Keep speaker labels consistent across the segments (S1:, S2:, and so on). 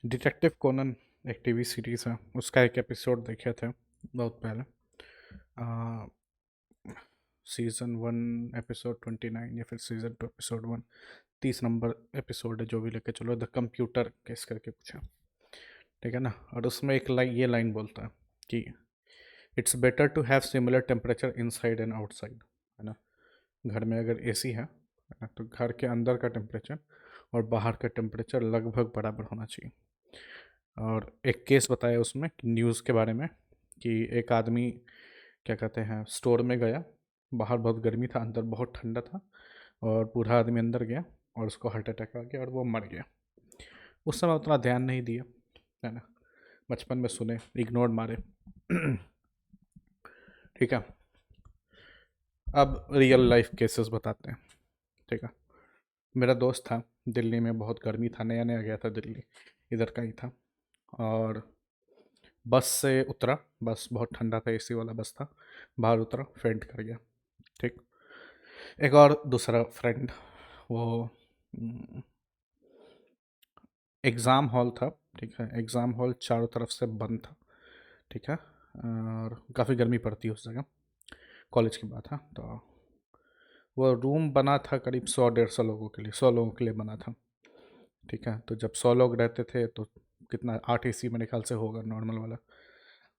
S1: Detective Conan एक TV series है, उसका एक एपिसोड देखे थे बहुत पहले। सीज़न 1 एपिसोड 29 या फिर सीज़न 2 एपिसोड 1, 30 नंबर एपिसोड है, जो भी लेके चलो। द कंप्यूटर केस करके कुछ है, ठीक है ना। और उसमें एक लाइन, ये लाइन बोलता है कि it's better to have similar temperature inside and outside, है ना। घर में अगर एसी है ना, तो घर के अंदर का टेम्परेचर और बाहर का टेम्परेचर लगभग बराबर होना चाहिए। और एक केस बताया उसमें न्यूज़ के बारे में कि एक आदमी क्या कहते हैं स्टोर में गया, बाहर बहुत गर्मी था, अंदर बहुत ठंडा था, और बूढ़ा आदमी अंदर गया और उसको हार्ट अटैक आ गया और वो मर गया। उस समय उतना ध्यान नहीं दिया, है ना, बचपन में सुने, इग्नोर मारे। ठीक है। अब रियल लाइफ केसेस बताते हैं, ठीक है। मेरा दोस्त था, दिल्ली में बहुत गर्मी था, नया नया गया था दिल्ली, इधर का ही था। और बस से उतरा, बस बहुत ठंडा था, एसी वाला बस था। बाहर उतरा, फेंट कर गया। ठीक। एक और दूसरा फ्रेंड, वो एग्ज़ाम हॉल था, ठीक है। एग्ज़ाम हॉल चारों तरफ से बंद था, ठीक है। और काफ़ी गर्मी पड़ती है उस जगह, कॉलेज की बात है। तो वो रूम बना था करीब 100-150 लोगों के लिए, 100 लोगों के लिए बना था, ठीक है। तो जब 100 लोग रहते थे तो कितना, 8 एसी मेरे ख्याल से होगा नॉर्मल वाला,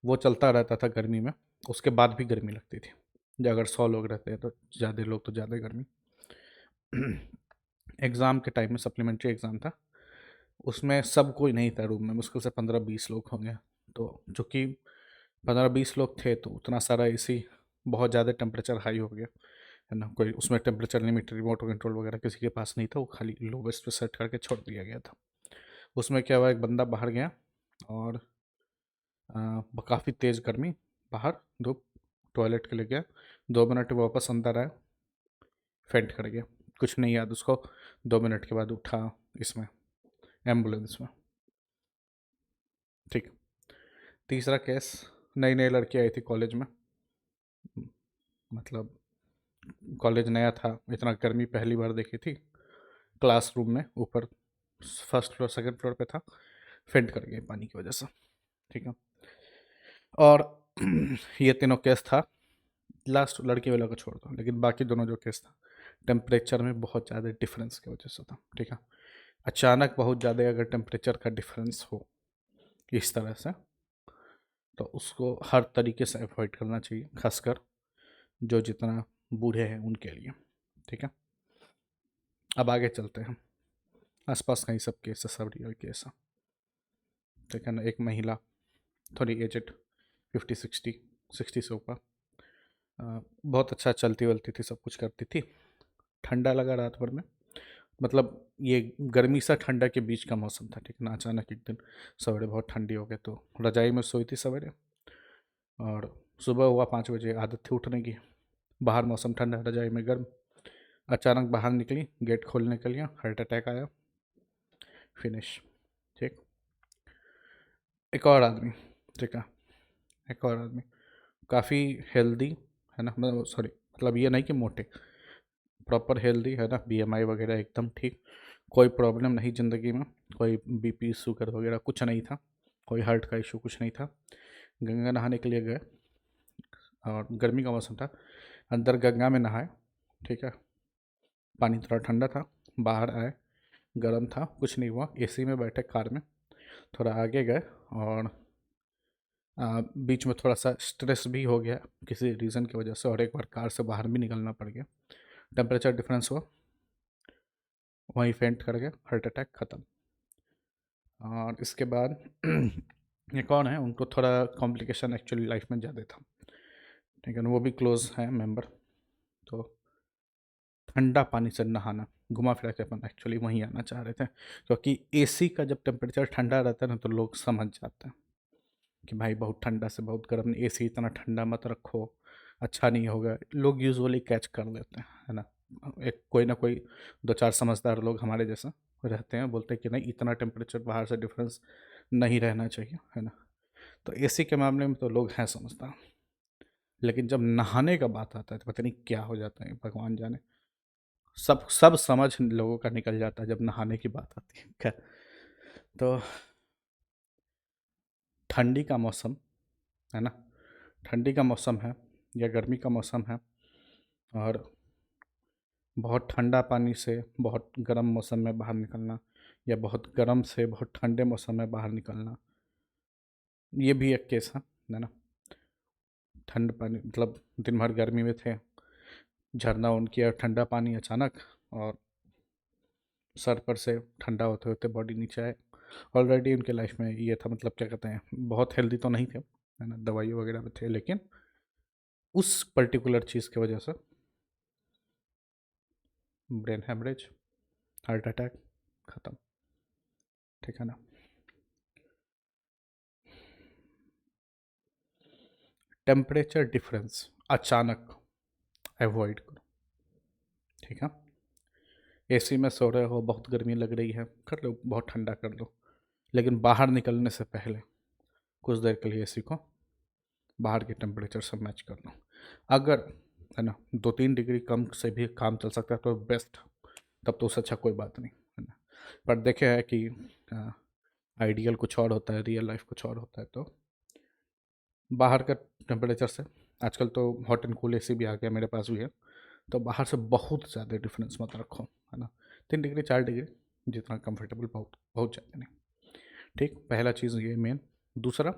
S1: वो चलता रहता था गर्मी में। उसके बाद भी गर्मी लगती थी, जो अगर 100 लोग रहते हैं तो ज़्यादा लोग तो ज़्यादा गर्मी। एग्ज़ाम के टाइम में सप्लीमेंट्री एग्ज़ाम था, उसमें सब कोई नहीं था रूम में, मुश्किल से 15-20 लोग होंगे। तो चूँकि 15-20 लोग थे तो उतना सारा एसी, बहुत ज़्यादा टेम्परेचर हाई हो गया, है ना। कोई उसमें टेम्परेचर लिमिट, रिमोट कंट्रोल वगैरह किसी के पास नहीं था, वो खाली लोवेस्ट पे सेट करके छोड़ दिया गया था। उसमें क्या हुआ, एक बंदा बाहर गया और काफ़ी तेज़ गर्मी, बाहर धूप, टॉयलेट के लिए गया, 2 मिनट में वापस अंदर आया, फेंट कर गया। कुछ नहीं याद उसको, 2 मिनट के बाद उठा इसमें, एम्बुलेंस में। ठीक। तीसरा केस, नई नई लड़की आई थी कॉलेज में, मतलब कॉलेज नया था, इतना गर्मी पहली बार देखी थी। क्लासरूम में ऊपर फर्स्ट फ्लोर सेकंड फ्लोर पे था, फेंट कर गई पानी की वजह से, ठीक है। और ये तीनों केस था, लास्ट लड़की वाला को छोड़ दो, लेकिन बाकी दोनों जो केस था टेम्परेचर में बहुत ज़्यादा डिफरेंस की वजह से था, ठीक है। अचानक बहुत ज़्यादा अगर टेम्परेचर का डिफरेंस हो इस तरह से, तो उसको हर तरीके से अवॉइड करना चाहिए, खासकर जो जितना बूढ़े हैं उनके लिए, ठीक है। अब आगे चलते हैं, आसपास का ही सब केस है, सब रियल केस है, ठीक है ना। एक महिला, थोड़ी एजड, 50-60 से ऊपर, बहुत अच्छा चलती वलती थी, सब कुछ करती थी। ठंडा लगा रात भर में, मतलब ये गर्मी से ठंडा के बीच का मौसम था, ठीक है ना। अचानक एक दिन सवेरे बहुत ठंडी हो गई, तो रजाई में सोई थी सवेरे, और सुबह हुआ 5 बजे, आदत थी उठने की, बाहर मौसम ठंडा, रजाई में गर्म। अचानक बाहर निकली, गेट खोलने के लिए, हार्ट अटैक आया, फिनिश। ठीक। एक और आदमी, ठीक है, एक और आदमी काफ़ी हेल्दी, है ना, मतलब सॉरी, मतलब ये नहीं कि मोटे, प्रॉपर हेल्दी, है ना, बीएमआई वगैरह एकदम ठीक, कोई प्रॉब्लम नहीं ज़िंदगी में, कोई बीपी शुगर वगैरह कुछ नहीं था, कोई हार्ट का इशू कुछ नहीं था। गंगा नहाने के लिए गए, और गर्मी का मौसम था, अंदर गंगा में नहाए, ठीक है। पानी थोड़ा ठंडा था, बाहर आए, गर्म था, कुछ नहीं हुआ, एसी में बैठे कार में, थोड़ा आगे गए, और बीच में थोड़ा सा स्ट्रेस भी हो गया किसी रीज़न की वजह से, और एक बार कार से बाहर भी निकलना पड़ गया, टेम्परेचर डिफरेंस हुआ, वहीं फेंट कर गया, हार्ट अटैक ख़त्म। और इसके बाद एक और है, उनको थोड़ा कॉम्प्लिकेशन एक्चुअली लाइफ में ज़्यादा था, ठीक है ना, वो भी क्लोज है मेंबर। तो ठंडा पानी से नहाना, घुमा फिरा के अपन एक्चुअली वहीं आना चाह रहे थे, क्योंकि एसी का जब टेम्परेचर ठंडा रहता है ना, तो लोग समझ जाते हैं कि भाई बहुत ठंडा से बहुत गर्म, एसी इतना ठंडा मत रखो, अच्छा नहीं होगा, लोग यूजुअली कैच कर लेते हैं, है ना। एक कोई ना कोई 2-4 समझदार लोग हमारे जैसा रहते हैं, बोलते हैं कि नहीं, इतना टेम्परेचर बाहर से डिफरेंस नहीं रहना चाहिए, है ना। तो एसी के मामले में तो लोग हैं समझदार, लेकिन जब नहाने का बात आता है तो पता नहीं क्या हो जाता है, भगवान जाने। सब समझ लोगों का निकल जाता है जब नहाने की बात आती है, खैर। तो ठंडी का मौसम है ना, ठंडी का मौसम है या गर्मी का मौसम है, और बहुत ठंडा पानी से बहुत गर्म मौसम में बाहर निकलना, या बहुत गर्म से बहुत ठंडे मौसम में बाहर निकलना, ये भी एक केस है ना। ठंड पानी मतलब दिन भर गर्मी में थे, झरना ऑन किया, ठंडा पानी अचानक, और सर पर से ठंडा होते होते बॉडी नीचे आए। ऑलरेडी उनके लाइफ में ये था, मतलब क्या कहते हैं, बहुत हेल्दी तो नहीं थे है ना, दवाइयों वगैरह में थे, लेकिन उस पर्टिकुलर चीज़ की वजह से ब्रेन हेमरेज, हार्ट अटैक, ख़त्म। ठीक है ना। टेम्परेचर डिफरेंस अचानक अवॉइड करो। ठीक है। एसी में सो रहे हो, बहुत गर्मी लग रही है, कर लो, बहुत ठंडा कर लो, लेकिन बाहर निकलने से पहले कुछ देर के लिए एसी को बाहर के टेम्परेचर से मैच कर लो। अगर है ना 2-3 डिग्री कम से भी काम चल सकता है तो बेस्ट, तब तो उससे अच्छा कोई बात नहीं है ना। पर देखे है कि आइडियल कुछ और होता है, रियल लाइफ कुछ और होता है। तो बाहर का टेम्परेचर से, आजकल तो हॉट एंड कूल एसी भी आ गया, मेरे पास भी है, तो बाहर से बहुत ज़्यादा डिफरेंस मत रखो है ना। 3 डिग्री 4 डिग्री जितना कंफर्टेबल, बहुत बहुत ज़्यादा नहीं। ठीक, पहला चीज़ ये मेन। दूसरा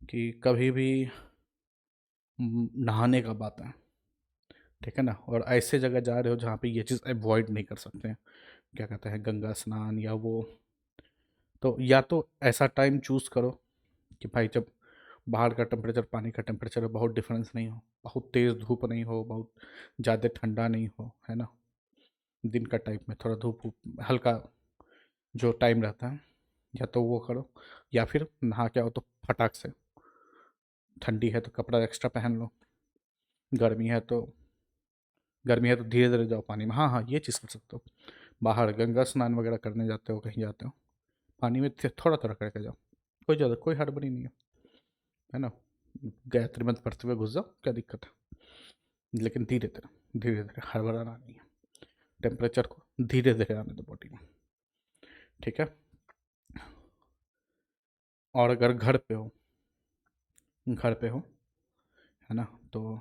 S1: कि कभी भी नहाने का बात है, ठीक है ना, और ऐसे जगह जा रहे हो जहाँ पे ये चीज़ अवॉइड नहीं कर सकते हैं, क्या कहते हैं, गंगा स्नान या वो, तो या तो ऐसा टाइम चूज़ करो कि भाई जब बाहर का टेम्परेचर, पानी का टेम्परेचर बहुत डिफरेंस नहीं हो, बहुत तेज़ धूप नहीं हो, बहुत ज़्यादा ठंडा नहीं हो, है ना। दिन का टाइम में थोड़ा धूप हल्का जो टाइम रहता है, या तो वो करो, या फिर नहा के आओ तो फटाक से, ठंडी है तो कपड़ा एक्स्ट्रा पहन लो, गर्मी है तो गर्मी है तो धीरे धीरे जाओ पानी में। हाँ हाँ, ये चीज़ कर सकते हो, बाहर गंगा स्नान वगैरह करने जाते हो, कहीं जाते हो, पानी में थोड़ा थोड़ा करके जाओ, कोई ज़्यादा कोई हड़बड़ी नहीं है ना। गायत्री मंत्र पढ़ते हुए घुस जाओ, क्या दिक्कत है, लेकिन धीरे धीरे हड़बड़ाना नहीं है, टेम्परेचर को धीरे धीरे आने दो बॉडी में। ठीक है। और अगर घर पे हो है ना, तो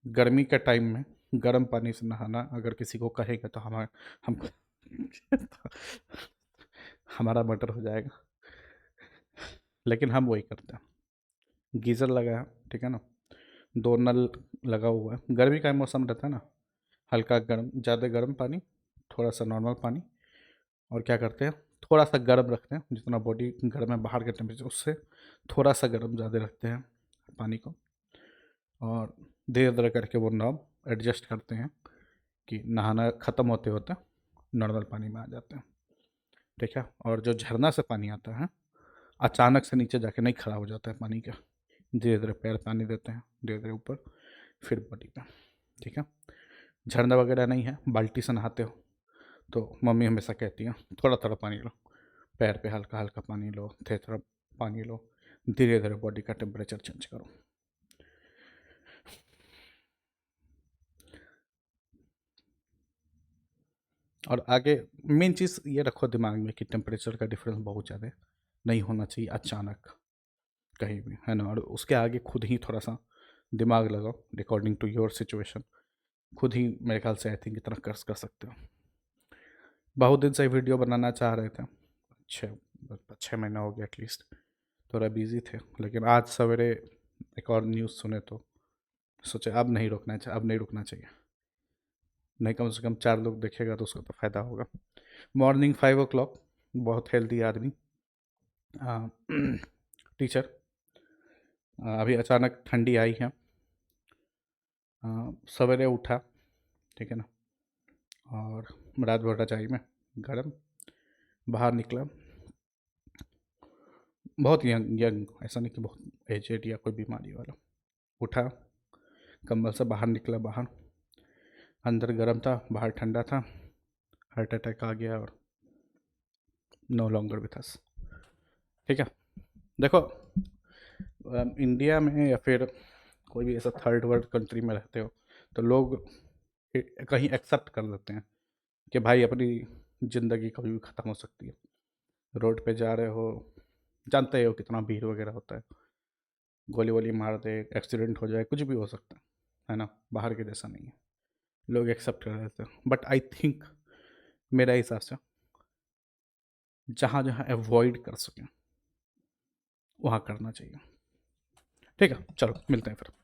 S1: गर्मी के टाइम में गर्म पानी से नहाना अगर किसी को कहेगा तो हम हमारा मर्डर हो जाएगा, लेकिन हम वही करते हैं। गीज़र लगाया, ठीक है ना, 2 नल लगा हुआ है, गर्मी का मौसम रहता है ना, हल्का गर्म, ज़्यादा गर्म पानी, थोड़ा सा नॉर्मल पानी, और क्या करते हैं, थोड़ा सा गर्म रखते हैं, जितना बॉडी गर्म है बाहर के टेम्परेचर उससे थोड़ा सा गर्म ज़्यादा रखते हैं पानी को, और धीरे धीरे करके वो नॉब एडजस्ट करते हैं कि नहाना ख़त्म होते होते नॉर्मल पानी में आ जाते हैं। ठीक है। और जो झरना से पानी आता है, अचानक से नीचे जाके नहीं खड़ा हो जाता है पानी का, धीरे धीरे पैर पानी देते हैं, धीरे धीरे ऊपर, फिर बॉडी पे। ठीक है। झरना वगैरह नहीं है, बाल्टी से नहाते हो तो मम्मी हमेशा कहती हैं थोड़ा थोड़ा पानी लो, पैर पे हल्का हल्का पानी लो, थे थोड़ा पानी लो, धीरे धीरे बॉडी का टेम्परेचर चेंज करो। और आगे मेन चीज़ ये रखो दिमाग में कि टेम्परेचर का डिफरेंस बहुत ज़्यादा नहीं होना चाहिए अचानक कहीं भी, है ना। और उसके आगे खुद ही थोड़ा सा दिमाग लगाओ, अकॉर्डिंग टू योर सिचुएशन, खुद ही मेरे ख्याल से आई थिंक इतना कर सकते हो। बहुत दिन से वीडियो बनाना चाह रहे थे, 6 महीना हो गया एटलीस्ट, थोड़ा बिजी थे, लेकिन आज सवेरे एक और न्यूज़ सुने तो सोचे अब नहीं रुकना चाहिए, नहीं कम से कम 4 लोग देखेगा तो उसको तो फ़ायदा होगा। मॉर्निंग 5 o'clock, बहुत हेल्दी आदमी, टीचर, अभी अचानक ठंडी आई है, सवेरे उठा, ठीक है ना, और रात भर रजाई में गर्म, बाहर निकला, बहुत यंग यंग, ऐसा नहीं कि बहुत एजेड या कोई बीमारी वाला, उठा, कंबल से बाहर निकला, बाहर अंदर गर्म था, बाहर ठंडा था, हार्ट अटैक आ गया, और नो लॉन्गर विथ अस। ठीक है। देखो, इंडिया में या फिर कोई भी ऐसा थर्ड वर्ल्ड कंट्री में रहते हो तो लोग कहीं एक्सेप्ट कर लेते हैं कि भाई अपनी ज़िंदगी कभी भी ख़त्म हो सकती है, रोड पे जा रहे हो, जानते ही हो कितना भीड़ वगैरह होता है, गोली वोली मार दे, एक्सीडेंट हो जाए, कुछ भी हो सकता है ना। बाहर के जैसा नहीं है, लोग एक्सेप्ट कर लेते हैं। बट आई थिंक मेरा हिसाब से जहाँ जहाँ अवॉइड कर सकें वहाँ करना चाहिए। ठीक है, चलो मिलते हैं फिर।